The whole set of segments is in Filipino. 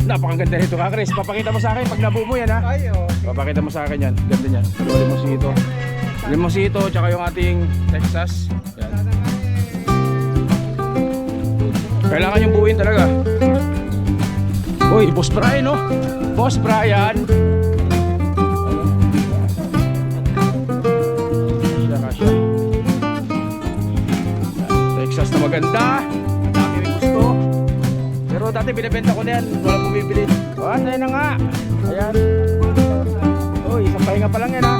napakaganda nito ka, Chris. Papakita mo sa akin pag nabuo mo yan, ha? Ay, oh. Papakita mo sa akin yan. Ganda niyan. Limosito. Limosito, tsaka yung ating Texas. Yan. Kailangan yung buuin talaga. Uy, Boss Brian, no? Boss Brian. Kasya. Texas na maganda. Ang dami may gusto. Pero dati binibenta ko na yan. Walang bumibili. Tayo na nga. Ayan. Uy, isang pahinga pa lang yan, ha?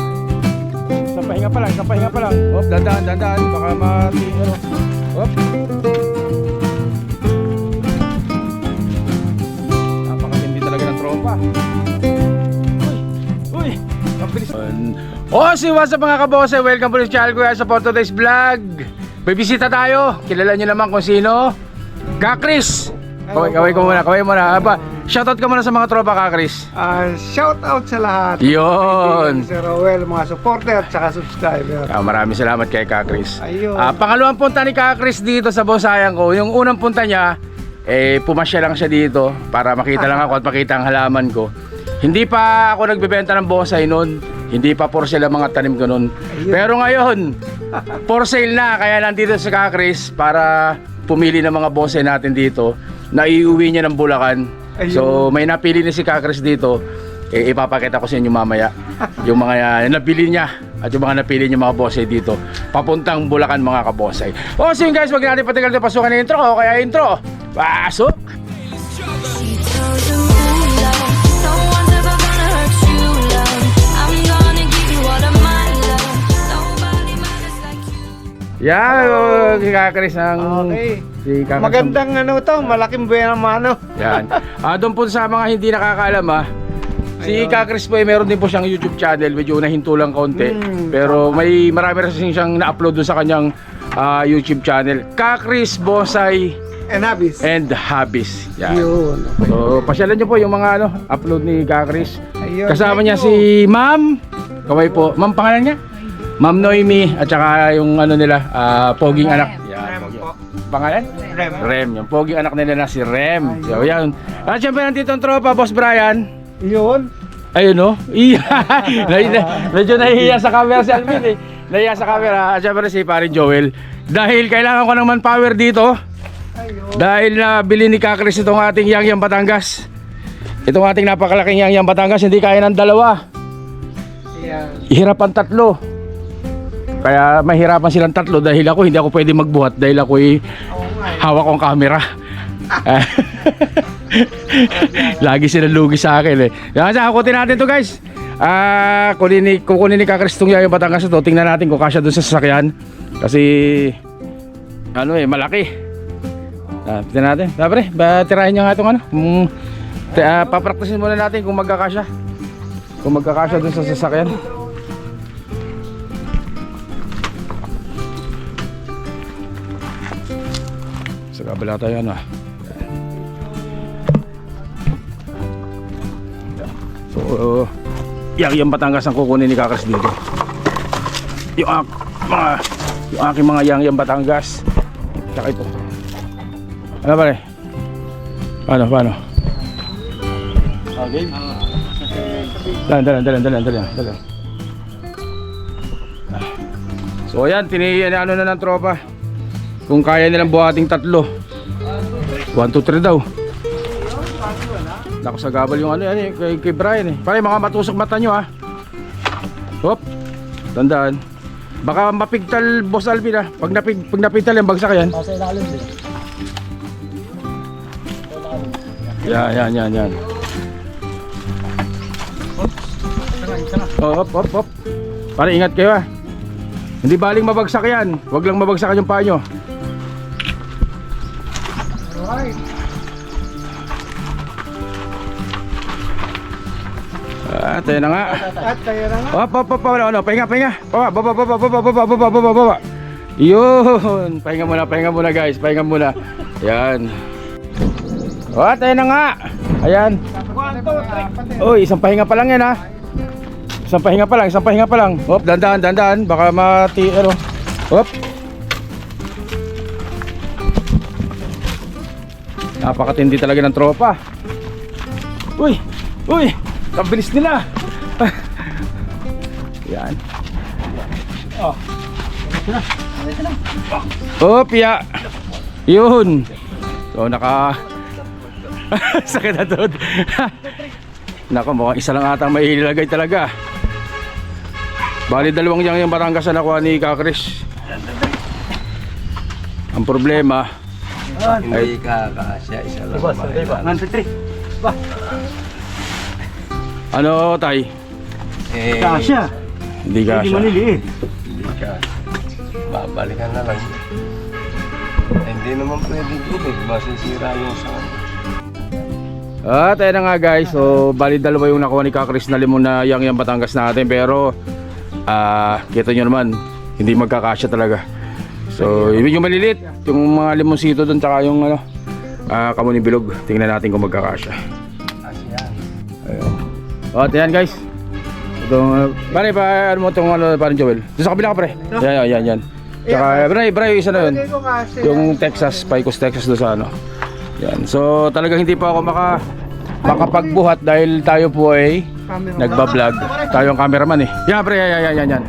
Isang pahinga pa lang, isang pahinga pa lang. Hop, dandaan, dandaan. Baka mati, ano. Hop. Napakatindi talaga ng tropa. Uy, mabilis. Si what's up mga kabose? Welcome po sa channel ko sa for today's vlog. Bibisita tayo. Kilala nyo naman kung sino. Kakris. Kaway ko muna, kaway muna. Shoutout ka muna sa mga tropa, Kakris. Shout out sa lahat. Yun. Sir Rowell, mga supporter at saka subscriber. Maraming salamat kay Kakris. Ayun. Pangalawang punta ni Kakris dito sa Bonsaian ko. Yung unang punta niya, pumasya lang siya dito para makita lang ako at makita ang halaman ko. Hindi pa ako nagbebenta ng bonsai noon. Hindi pa for sale ang mga tanim ko noon. Pero ngayon, for sale na. Kaya nandito si Kakris para pumili ng mga bonsai natin dito na iuwi niya ng Bulacan. Ayun. So may napili ni si Kakris dito. Ipapakita ko sa inyo mamaya yung mga napili niya at yung mga napili niya mga bonsai dito papuntang Bulacan mga kabonsai. So yun guys, wag natin patagal na pasukan ng intro. Kaya intro, pasok! Yan, si Kakris ng Okay. si Kakris Magandang ano to, malaking buwan ng mano. yan. Doon po sa mga hindi nakakaalam si Ayun. Kakris po meron din po siyang YouTube channel, medyo nahinto lang konti. Pero may marami rin siyang na-upload doon sa kanyang YouTube channel. Kakris Bonsai And habis. and Hobbies. Yan. Yun. So, pasyalan niyo po yung mga upload ni Kakris. Ayun. Kasama niya Thank si you. Ma'am. Kaway po. Ma'am, pangalan niya? Ma'am Noemi at saka yung nila, poging anak. Yan, Rem poging. po. Pangalan? Rem. Rem, yung poging anak nila na si Rem. So, yan. At syempre nandito ang tropa, Boss Brian. Yun. Ayun, no? Iya. Medyo nahihiya sa camera si Alvin, nahihiya sa camera. At syempre si Parin Joel. Dahil kailangan ko ng manpower dito. Ayun. Dahil nabili ni Kakris itong ating Yangyang Batangas. Itong ating napakalaking Yangyang Batangas, hindi kaya ng dalawa. Yan. Ihirapan tatlo. Kaya mahirapan silang tatlo dahil hindi ako pwede magbuhat dahil ako'y hawak kong camera. Lagi sila lugi sa akin Kaya hakutin natin to guys. Kukunin ni Kakris itong Yangyang Batangas ito. Tingnan natin kung kasya dun sa sasakyan. Kasi malaki. Tingnan natin. Dapat tirahin niya nga itong papraktisin muna natin kung magkakasya. Kung magkakasya dun sa sasakyan. Sa kabila tayo So, yung Batangas ang kukunin ni Kakris dito. Yung aking mga Yangyang Batangas. Tsaka ito. Ano pare? Paano? Okay. Dalan. So ayan, na ng tropa. Kung kaya nilang buhating tatlo. 1, 2, 3 daw. Nako sa gabal yung kay Brian Pare, mga matusok mata nyo Hop. Tandaan. Baka mapigtal Boss Alvin Pag napigtal yung bagsak yan. Sa ilalim din. Yan. Hop. Pare, ingat kayo Hindi baling mabagsak yan. Huwag lang mabagsakan yung paa nyo. Alright. Tayo na nga. At tayo na nga. Hop. Pahinga. Baba. Yun. Pahinga muna guys. Pahinga muna. Yan. Tayo na nga. Ayan. 1, 2, 3. Uy, isang pahinga pa lang yan Isang pahinga pa lang. Hop, dandaan. Baka mati, Hop. Napakatindi talaga ng tropa. Uy! Uy! Ang bilis nila! Yan. Oh. Oh, piya. Yun. So, sakit na doon. Nako, mukhang isa lang atang may ilagay talaga. Bali, dalawang yung Batangas na nakuha ni Kakris. Ang problema Hindi kakasya, isa lang. ano, tay? Kasya. Hindi ka siya. maliliit. Hindi ka. Babalikan na lang. Hindi naman pwedeng gilid. Masisira yung sa At ayun na nga guys, so bali dalawa yung nakuha ni Kakris na limon na yang Batangas natin. Pero kita nyo naman, hindi magkakasya talaga. So ibig yung maliliit, yung mga limonsito doon, tsaka yung kamuning bilog. Tingnan natin kung magkakasya. asya. Ayun. At ayan guys, itong pare pa ano mo itong parang Joel. Doon sa kabila ka pre. Yan. Tsaka Bray isa na yun. Yung Texas, Picos Texas doon sa ano. Yan. So talagang hindi pa ako makapagbuhat dahil tayo po ay nagba-vlog. Tayo ang cameraman eh. Yan pre, yan.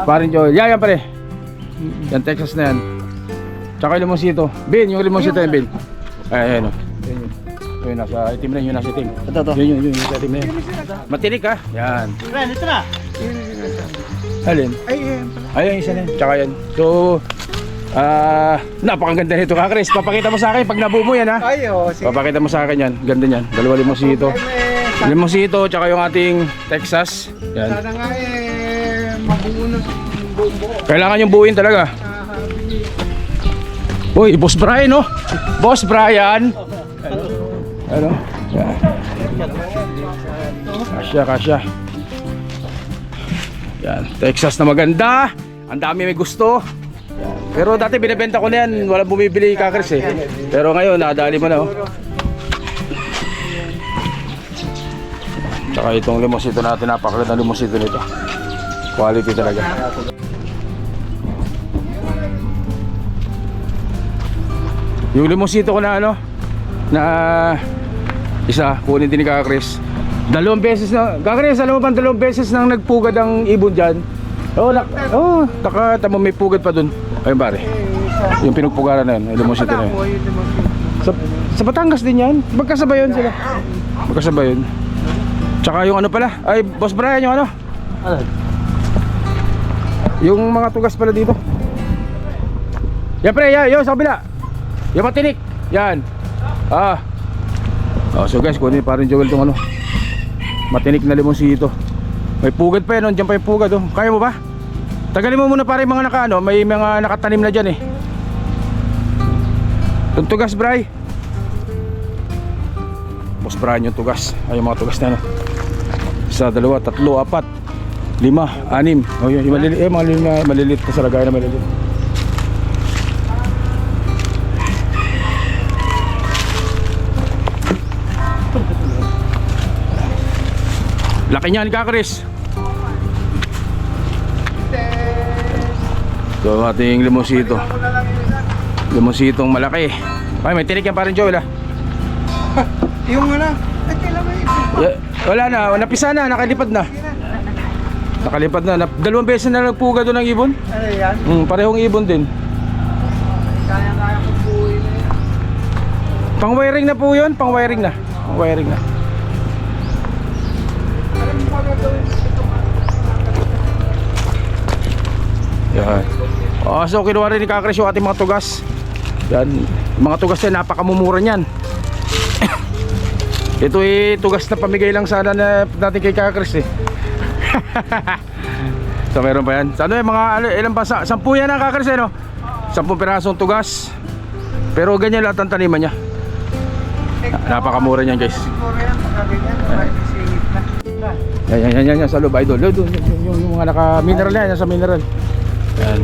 Parang Joel. Yan pre. Yan Texas na yan. Tsaka yung limonsito. Bin, yung limonsito yan Bin. Ayan o. Yung nasa itim na yun, nasa itim. Ito. Yun, nasa itim na yun. Matinik ha. Yan. Ito na. Alin? Ayun, isa na yun. Tsaka yan. So, napakaganda nito Kakris. Papakita mo sa akin pag nabuo mo yan ha. Sige. Papakita mo sa akin yan. Ganda niyan. Dalawa limonsito. Limonsito, tsaka yung ating Texas. Yan. Sana nga mabuo ng buo. Kailangan yung buuin talaga. Uy, Boss Brian oh. Boss Brian. Ano? Yan. Kasya. Yan, Texas na maganda. Ang dami may gusto. Yan. Pero dati binebenta ko na yan, walang bumibili Kakris eh. Pero ngayon, nadali mo na oh. Tsaka itong limonsito natin, napakaganda ng limonsito nito. Quality talaga. Yung limonsito ko na isa, kunin din ni Kakris. Dalawang beses na, Kakris, alam mo pa, dalawang beses nang nagpugad ang ibon dyan. Tama may pugad pa dun. Ayun pare, yung pinugpugaran na yun, yung limonsito na yun. Sa Batangas din yan, magkasabay yun sila. Magkasabay yun. Tsaka yung ano pala, ay Boss Brian, yung ano? Yung mga tugas pala dito. Yan pre, yun sa kabila. Yung matinik, yan. So guys, kunin parang Joel tong matinik na limonsito. May pugad pa yan, dyan pa yung pugad oh. Kaya mo ba? Tagalin mo muna para yung mga may mga nakatanim na dyan eh. Itong tugas Bray. Boss Brian yung tugas. Ay yung mga tugas na isa, dalawa, tatlo, apat, lima, anim. Oh yun, yung maliliit na sa lagay na maliliit. Laki niyan Kakris. So ating limonsito. Limonsitong malaki. Ay may tinik yan parang Joel ah. Yung Wala na, napisa na, nakalipad na. Nakalipad na. Dalawang beses na nagpuga doon ng ibon. Ano yan? Parehong ibon din. Kaya kong buuin na yan. Pang wiring na po yun, pang wiring na. Pang wiring na. Alam mo pa gagawin itong Yan. So kinuha rin ni Kakris yung ating mga tugas. Yan, yung mga tugas yan, napakamumura niyan. Ito tugas na pamigay lang sana natin kay Kakris eh. So meron pa yan. Ano yung mga ilan pa? 10 yan ang Kakris eh no? 10 pirasong tugas. Pero ganyan lahat ang taniman niya. Napakamura niyan guys. siguro yan, pagkaganyan, kahit isingit na. Yan sa loob idol. Yung mga naka-mineral na yan, sa mineral. Yan.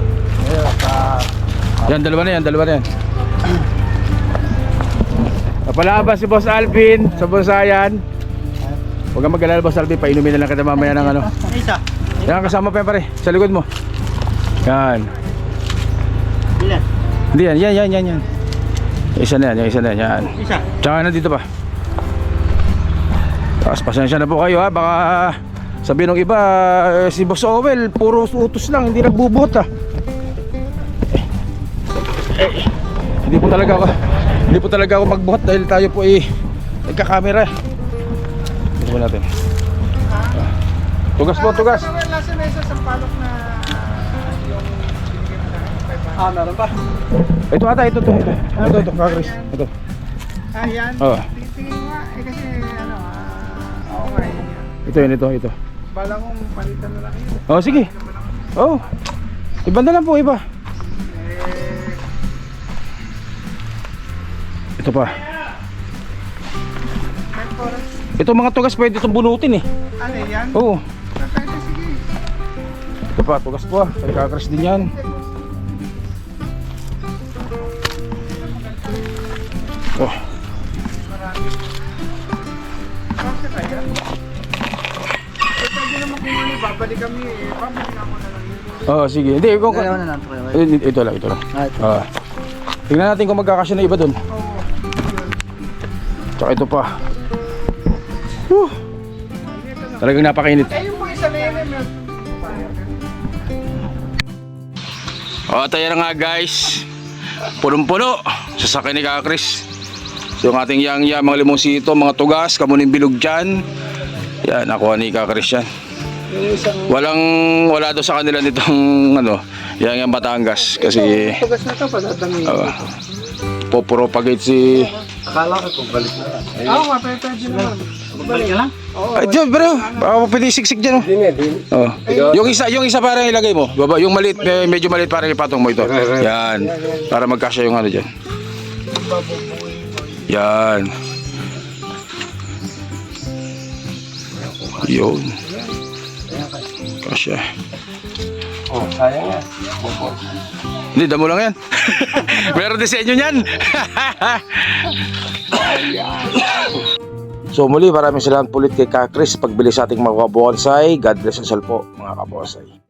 Yan, dalawa na yan. Napalabas si Boss Alvin sa Bosayan. Huwag kang mag-alala Boss Alvin, painumin na lang kita mamaya ng Isa. Yan, kasama pa yan pare, sa likod mo. Yan. Ilan? Hindi yan. Isa na yan. Isa. Tsaka nandito pa. Tapos pasensya na po kayo ha, baka sabihin ng iba, si Boss Owel puro utos lang, hindi nagbubuhot ha. Hindi po talaga ako magbuhat dahil tayo po ay nagka-camera. Ito po natin. Tugas po, tugas. Nasa na isa sa palok na yung binigay mo na 500. Meron pa. Ito ata, ito, Chris. Ito. Yan. Oo. Tingin nga, kasi ano, oo nga yun. Ito. Bala kong palitan na lang yun. Oh, sige. Oh. Iba na lang po, iba. Ito pa. Ito mga tugas pwede itong bunutin eh. Ano yan? Oo. Pwede, sige. Ito pa, tugas po. Kaya-Chris din yan. Oh. Kasi kaya. Pwede naman kung ano, babalik kami eh. Babalik ako na lang yun. Oh, sige. Hindi, kung Ayaw na lang po kayo. ito lang. Ah. Tingnan natin kung magkakasya na iba doon. Oo. Tsaka ito pa. Whew. Talagang napakainit. Eh, yung mga isa na yun, O, tayo na nga guys. Punong-puno. Sasakay ni Chris. Yung ating yang-yang, mga limonsito, mga tugas, kamuning bilog dyan. Yan, nakuha ni Chris yan. Wala doon sa kanila nitong ano, yang Batangas. Kasi tugas na to, padadami. popropagate si... Akala ko kung balik na lang. Oo, pwede naman. Balik ka lang? Oo. Ay, dyan bro, baka pwede siksik dyan oh. Hindi. Oh. Yung isa parang ilagay mo. Baba, yung maliit, medyo maliit parang ipatong mo ito. Yan. Para magkasya yung ano dyan. Yan. Yun. Kasya. Oh, sayang yan. Hindi, damo lang yan. Meron disenyo niyan. So muli, maraming salamat ulit kay Chris pagbili sa ating mga kabonsai. God bless us all po mga kabonsai.